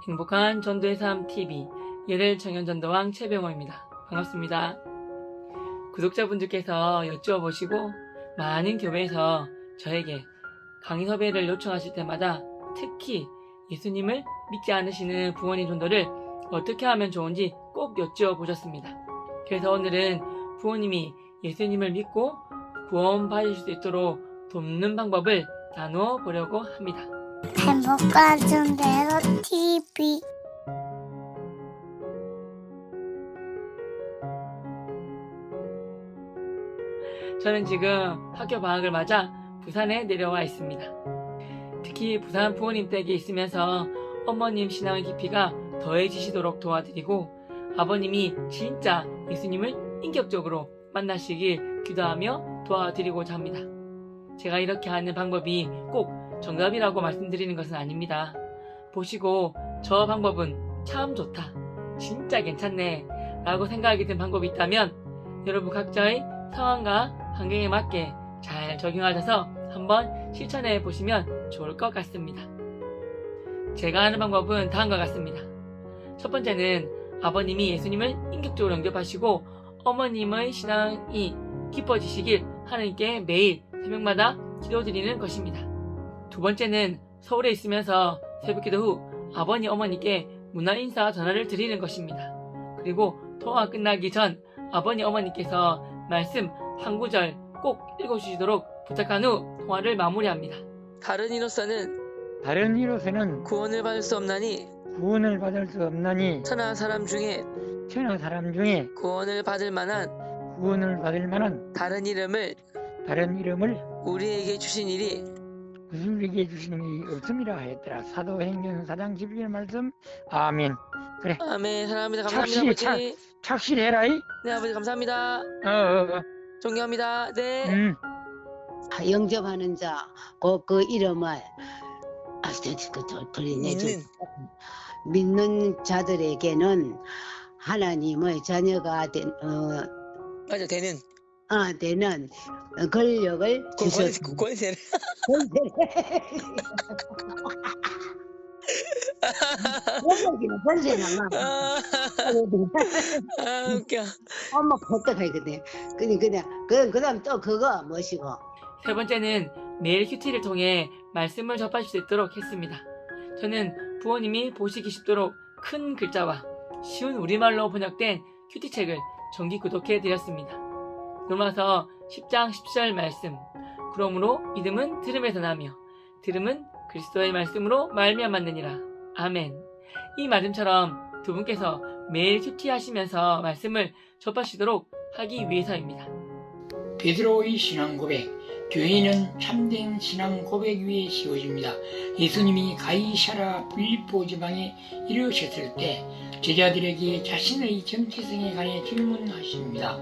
행복한 전도의 삶 TV 예를 청년전도왕 최병호입니다. 반갑습니다. 구독자분들께서 여쭈어보시고 많은 교회에서 저에게 강의 섭외를 요청하실 때마다 특히 예수님을 믿지 않으시는 부모님 전도를 어떻게 하면 좋은지 꼭 여쭈어보셨습니다. 그래서 오늘은 부모님이 예수님을 믿고 구원받으실 수 있도록 돕는 방법을 나누어 보려고 합니다. 행복한 전도의 TV. 저는 지금 학교 방학을 맞아 부산에 내려와 있습니다. 특히 부산 부모님 댁에 있으면서 어머님 신앙의 깊이가 더해지시도록 도와드리고 아버님이 진짜 예수님을 인격적으로 만나시길 기도하며 도와드리고자 합니다. 제가 이렇게 하는 방법이 꼭 정답이라고 말씀드리는 것은 아닙니다. 보시고 저 방법은 참 좋다, 진짜 괜찮네 라고 생각이 든 방법이 있다면 여러분 각자의 상황과 환경에 맞게 잘 적용하셔서 한번 실천해 보시면 좋을 것 같습니다. 제가 하는 방법은 다음과 같습니다. 첫 번째는 아버님이 예수님을 인격적으로 영접하시고 어머님의 신앙이 깊어지시길 하나님께 매일 새벽마다 기도드리는 것입니다. 두 번째는 서울에 있으면서 새벽기도 후 아버님 어머니께 문화 인사 전화를 드리는 것입니다. 그리고 통화 끝나기 전 아버님 어머니께서 말씀 한 구절 꼭 읽어주시도록 부탁한 후 통화를 마무리합니다. 다른 이로서는 구원을 받을 수 없나니 천하 사람 중에 구원을 받을 만한 다른 이름을 우리에게 주신 일이 없음이라 하였더라. 사도행전 4장 12절 말씀. 아멘. 그래. 아멘. 사랑합니다. 감사합니다. 아버지. 착실해라이. 네, 아버지 감사합니다. 존경합니다. 네. 영접하는 자, 그 이름을 믿는 자들에게는 하나님의 자녀가 되는 권력을 주셨습니다. 권세를. 권세는 웃겨. 엄마 어떡하거든. 그다음 또 그거 뭐시고. 세 번째는 매일 큐티를 통해 말씀을 접하실 수 있도록 했습니다. 저는 부모님이 보시기 쉽도록 큰 글자와 쉬운 우리말로 번역된 큐티책을 정기 구독해 드렸습니다. 로마서 10장 10절 말씀. 그러므로 믿음은 들음에서 나며 들음은 그리스도의 말씀으로 말미암았느니라. 아멘. 이 말씀처럼 두 분께서 매일 큐티 하시면서 말씀을 접하시도록 하기 위해서입니다. 베드로의 신앙 고백. 교회는 참된 신앙 고백 위에 세워집니다. 예수님이 가이사랴 빌립보 지방에 이르셨을 때 제자들에게 자신의 정체성에 관해 질문하십니다.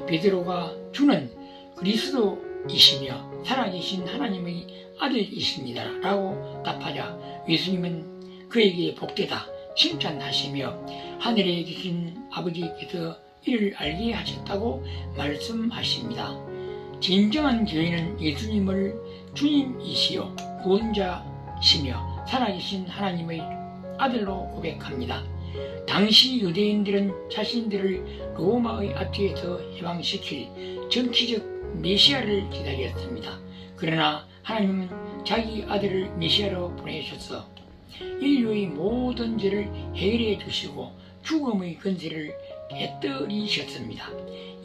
베드로가 주는 그리스도이시며 살아계신 하나님의 아들이십니다 라고 답하자 예수님은 그에게 복되다 칭찬하시며 하늘에 계신 아버지께서 이를 알게 하셨다고 말씀하십니다. 진정한 교회는 예수님을 주님이시요 구원자시며 살아계신 하나님의 아들로 고백합니다. 당시 유대인들은 자신들을 로마의 압제에서 해방시킬 정치적 메시아를 기다렸습니다. 그러나 하나님은 자기 아들을 메시아로 보내셔서 인류의 모든 죄를 해결해 주시고 죽음의 권세를 깨뜨리셨습니다.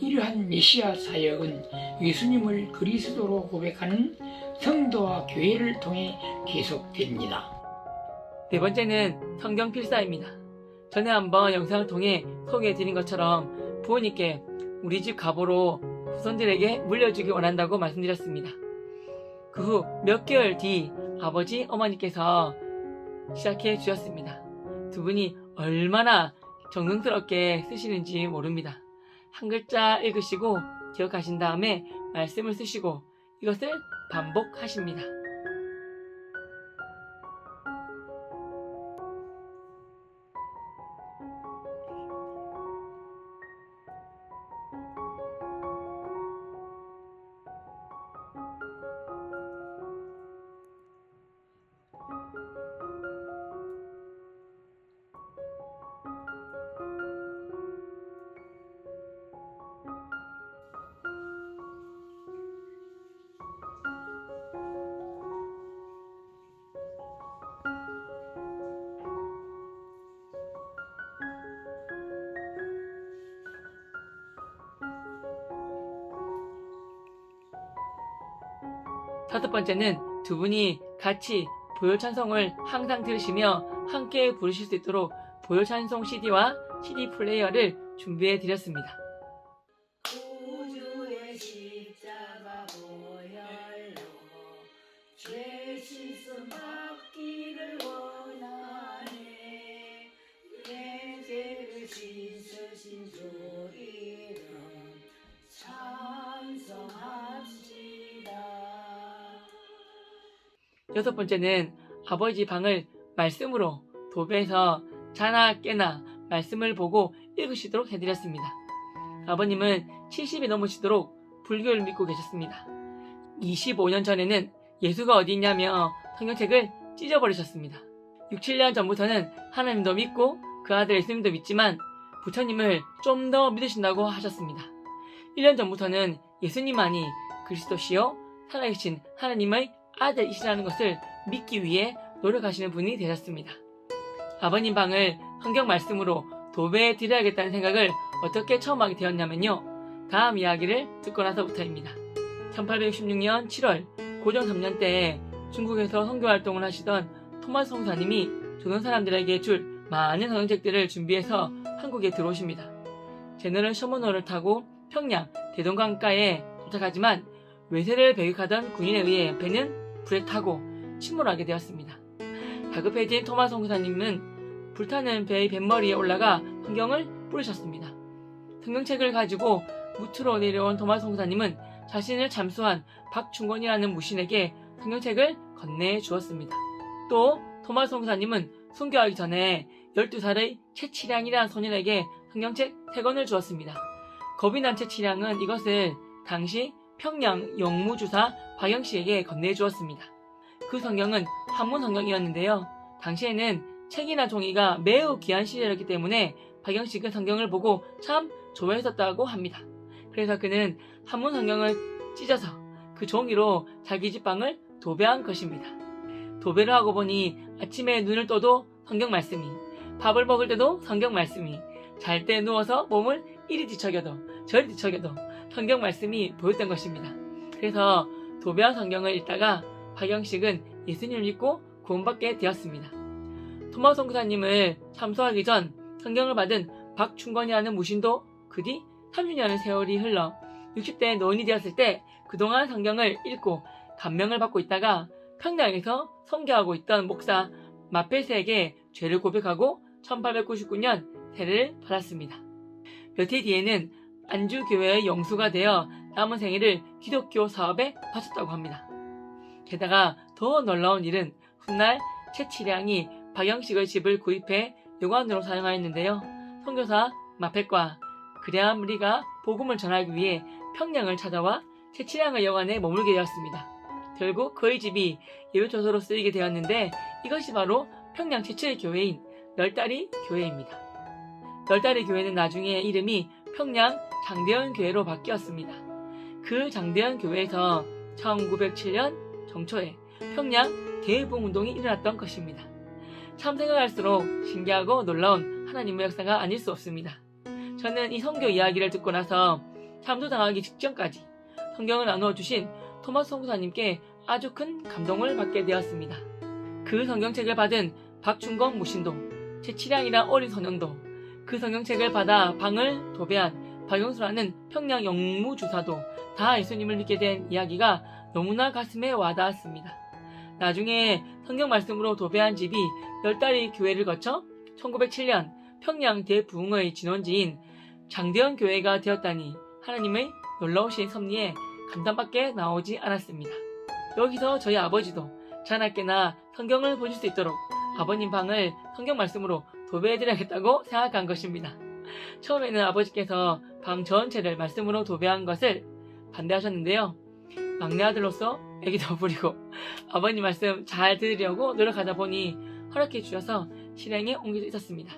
이러한 메시아 사역은 예수님을 그리스도로 고백하는 성도와 교회를 통해 계속됩니다. 네 번째는 성경 필사입니다. 전에 한번 영상을 통해 소개해드린 것처럼 부모님께 우리 집 가보로 후손들에게 물려주기 원한다고 말씀드렸습니다. 그 후 몇 개월 뒤 아버지 어머니께서 시작해 주셨습니다. 두 분이 얼마나 정성스럽게 쓰시는지 모릅니다. 한 글자 읽으시고 기억하신 다음에 말씀을 쓰시고 이것을 반복하십니다. 다섯 번째는 두 분이 같이 보혈 찬송을 항상 들으시며 함께 부르실 수 있도록 보혈 찬송 CD와 CD 플레이어를 준비해 드렸습니다. 구주의 십자가 보혈로 죄 씻음 받기를 원하네. 내 죄를 씻으신 주 이름 찬송합시다. 여섯 번째는 아버지 방을 말씀으로 도배해서 자나 깨나 말씀을 보고 읽으시도록 해드렸습니다. 아버님은 70이 넘으시도록 불교를 믿고 계셨습니다. 25년 전에는 예수가 어디 있냐며 성경책을 찢어버리셨습니다. 6, 7년 전부터는 하나님도 믿고 그 아들 예수님도 믿지만 부처님을 좀 더 믿으신다고 하셨습니다. 1년 전부터는 예수님만이 그리스도시요 살아계신 하나님의 아들이시라는 것을 믿기 위해 노력하시는 분이 되셨습니다. 아버님 방을 성경 말씀으로 도배해 드려야겠다는 생각을 어떻게 처음 하게 되었냐면요. 다음 이야기를 듣고 나서부터입니다. 1866년 7월 고종 3년 때에 중국에서 선교 활동을 하시던 토마스 성사님이 조선 사람들에게 줄 많은 성경책들을 준비해서 한국에 들어오십니다. 제너럴 셔먼호를 타고 평양 대동강가에 도착하지만 외세를 배격하던 군인에 의해 배는 불에 타고 침몰하게 되었습니다. 다급해진 토마스 성사님은 불타는 배의 뱃머리에 올라가 성경을 뿌리셨습니다. 성경책을 가지고 무트로 내려온 토마스 성사님은 자신을 잠수한 박충권이라는 무신에게 성경책을 건네 주었습니다. 또 토마스 성사님은 순교하기 전에 12살의 최치량이라는 소년에게 성경책 3권을 주었습니다. 겁이 난 최치량은 이것을 당시 평양 영무주사 박영씨에게 건네주었습니다. 그 성경은 한문 성경이었는데요. 당시에는 책이나 종이가 매우 귀한 시절이었기 때문에 박영씨가 성경을 보고 참 좋아했었다고 합니다. 그래서 그는 한문 성경을 찢어서 그 종이로 자기 집 방을 도배한 것입니다. 도배를 하고 보니 아침에 눈을 떠도 성경 말씀이, 밥을 먹을 때도 성경 말씀이, 잘 때 누워서 몸을 이리 뒤척여도 저리 뒤척여도 성경 말씀이 보였던 것입니다. 그래서 도배한 성경을 읽다가 박영식은 예수님을 믿고 구원받게 되었습니다. 토마스 성사님을 참소하기 전 성경을 받은 박충권이라는 무신도 그 뒤 30년의 세월이 흘러 60대 노인이 되었을 때 그동안 성경을 읽고 감명을 받고 있다가 평양에서 선교하고 있던 목사 마페스에게 죄를 고백하고 1899년 세례를 받았습니다. 몇 해 뒤에는 안주교회의 영수가 되어 남은 생애를 기독교 사업에 바쳤다고 합니다. 게다가 더 놀라운 일은 훗날 최치량이 박영식의 집을 구입해 요관으로 사용하였는데요. 선교사 마펫과 그레암 리가 복음을 전하기 위해 평양을 찾아와 최치량의 여관에 머물게 되었습니다. 결국 그의 집이 예배초소로 쓰이게 되었는데 이것이 바로 평양 최초의 교회인 널다리 교회입니다. 널다리 교회는 나중에 이름이 평양 장대현 교회로 바뀌었습니다. 그 장대현 교회에서 1907년 정초에 평양 대부흥운동이 일어났던 것입니다. 참 생각할수록 신기하고 놀라운 하나님의 역사가 아닐 수 없습니다. 저는 이 선교 이야기를 듣고 나서 참도당하기 직전까지 성경을 나누어 주신 토마스 성사님께 아주 큰 감동을 받게 되었습니다. 그 성경책을 받은 박충건 무신도, 최치량이란 어린 소년도, 그 성경책을 받아 방을 도배한 박영수라는 평양 영무주사도 다 예수님을 믿게 된 이야기가 너무나 가슴에 와닿았습니다. 나중에 성경 말씀으로 도배한 집이 널다리 교회를 거쳐 1907년 평양 대부흥의 진원지인 장대현 교회가 되었다니 하나님의 놀라우신 섭리에 감탄밖에 나오지 않았습니다. 여기서 저희 아버지도 자나깨나 성경을 보실 수 있도록 아버님 방을 성경 말씀으로 도배해드려야겠다고 생각한 것입니다. 처음에는 아버지께서 방 전체를 말씀으로 도배한 것을 반대하셨는데요. 막내 아들로서 애기도 부리고 아버님 말씀 잘 들으려고 노력하다 보니 허락해 주셔서 실행에 옮길 수 있었습니다.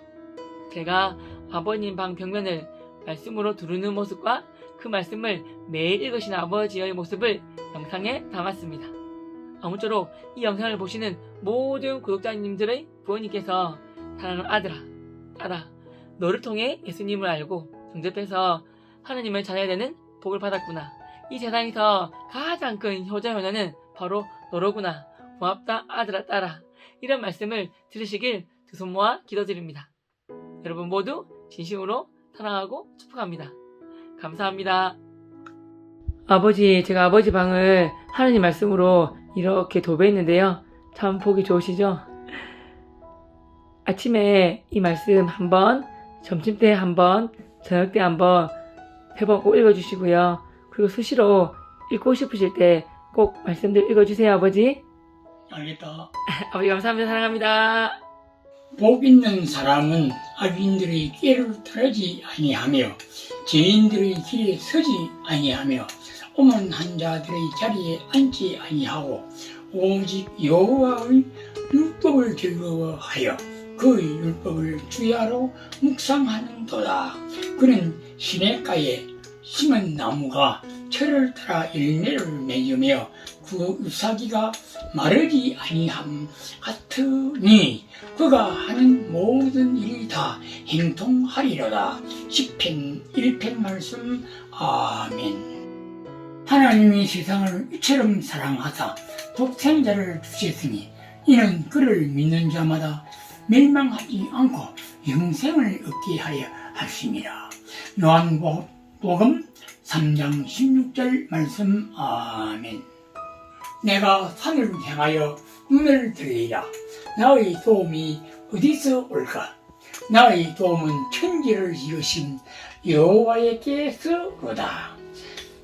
제가 아버님 방 벽면을 말씀으로 두르는 모습과 그 말씀을 매일 읽으시는 아버지의 모습을 영상에 담았습니다. 아무쪼록 이 영상을 보시는 모든 구독자님들의 부모님께서 사랑하는 아들아, 딸아, 너를 통해 예수님을 알고 영접해서 하나님을 자녀야 되는 복을 받았구나. 이 세상에서 가장 큰 효자 효녀는 바로 너로구나. 고맙다 아들아 딸아. 이런 말씀을 들으시길 두 손 모아 기도드립니다. 여러분 모두 진심으로 사랑하고 축복합니다. 감사합니다. 아버지, 제가 아버지 방을 하느님 말씀으로 이렇게 도배했는데요. 참 보기 좋으시죠? 아침에 이 말씀 한번, 점심때 한번, 저녁때 한번 3번 꼭 읽어주시고요. 그리고 수시로 읽고 싶으실 때 꼭 말씀들 읽어주세요, 아버지. 알겠다. 아버지 감사합니다. 사랑합니다. 복 있는 사람은 악인들의 꾀를 따르지 아니하며 죄인들의 길에 서지 아니하며 오만한 자들의 자리에 앉지 아니하고 오직 여호와의 율법을 즐거워하여 그의 율법을 주야로 묵상하는도다. 그는 시냇가에 심은 나무가 철을 따라 열매를 맺으며 그 잎사귀가 마르지 아니함 같으니 그가 하는 모든 일이 다 행통하리로다. 시편 1편 말씀. 아멘. 하나님이 세상을 이처럼 사랑하사 독생자를 주셨으니 이는 그를 믿는 자마다 멸망하지 않고 영생을 얻게 하여 하심이라. 요한복음 3장 16절 말씀. 아멘. 내가 산을 향하여 눈을 들리라. 나의 도움이 어디서 올까? 나의 도움은 천지를 지으신 여호와에게서로다.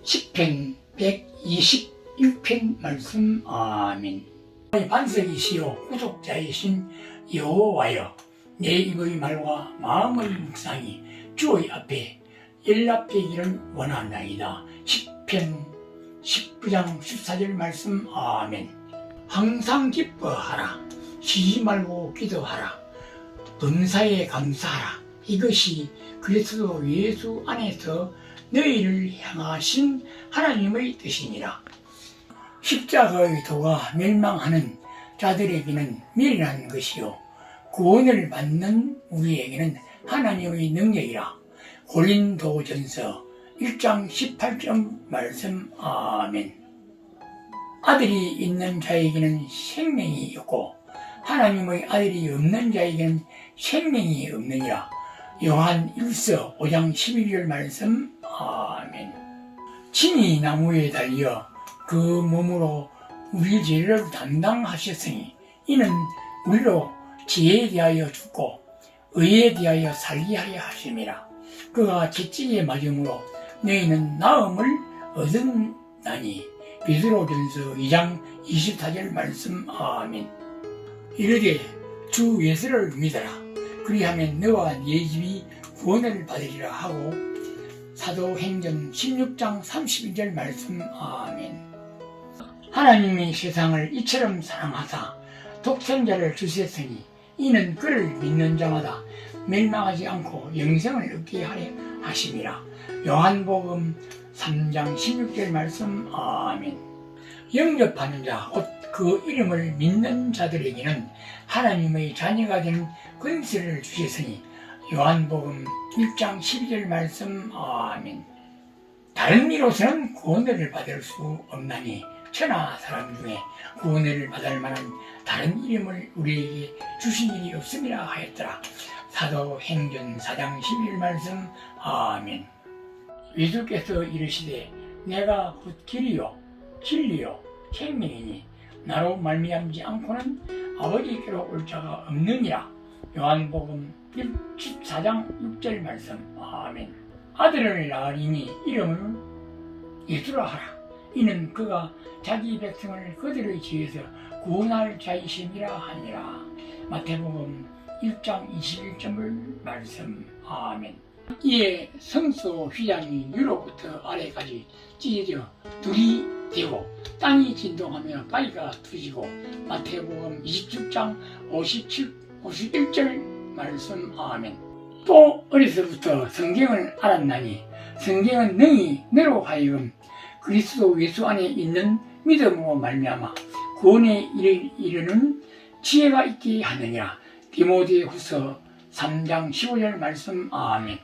시편 121편 말씀. 아멘. 나의 반석이시요 구속자이신 여호와여, 내 입의 말과 마음의 묵상이 주의 앞에 연락되기를 원한다이다. 시편 19장 14절 말씀. 아멘. 항상 기뻐하라. 쉬지 말고 기도하라. 범사에 감사하라. 이것이 그리스도 예수 안에서 너희를 향하신 하나님의 뜻이니라. 십자가의 도가 멸망하는 자들에게는 미련한 것이요 구원을 받는 우리에게는 하나님의 능력이라. 고린도전서 1장 18절 말씀. 아멘. 아들이 있는 자에게는 생명이 있고 하나님의 아들이 없는 자에게는 생명이 없느니라. 요한 1서 5장 12절 말씀. 아멘. 친히 나무에 달려 그 몸으로 우리 죄를 담당하셨으니 이는 우리로 지혜에 대하여 죽고 의에 대하여 살게 하려 하심이라. 그가 채찍에 맞음으로 너희는 나음을 얻었나니. 베드로전서 2장 24절 말씀. 아멘. 이르되 주 예수를 믿어라. 그리하면 너와 네 집이 구원을 받으리라 하고 사도행전 16장 32절 말씀. 아멘. 하나님이 세상을 이처럼 사랑하사 독생자를 주셨으니 이는 그를 믿는 자마다 멸망하지 않고 영생을 얻게 하려 하심이라. 요한복음 3장 16절 말씀. 아멘. 영접하는 자 곧 그 이름을 믿는 자들에게는 하나님의 자녀가 되는 권세를 주셨으니 요한복음 1장 12절 말씀. 아멘. 다른 이로서는 구원을 받을 수 없나니 천하 사람 중에 구원을 받을 만한 다른 이름을 우리에게 주신 일이 없음이라 하였더라. 사도행전 4장 11절 말씀. 아멘. 예수께서 이르시되 내가 곧 길이요 진리요 생명이니 나로 말미암지 않고는 아버지께로 올 자가 없느니라. 요한복음 14장 6절 말씀. 아멘. 아들을 낳으리니 이름을 예수라 하라. 이는 그가 자기 백성을 그들의 죄에서 구원할 자이심이라 하니라. 마태복음 1장 21절 말씀. 아멘. 이에 성소 휘장이 위로부터 아래까지 찢어져 둘이 되고 땅이 진동하며 바위가 터지고. 마태복음 26장 51절 말씀. 아멘. 또 어려서부터 성경을 알았나니 성경은 능히 너로 하여금 그리스도 예수 안에 있는 믿음으로 말미암아 구원에 이르는 지혜가 있게 하느니라. 디모데후서 3장 15절 말씀. 아멘.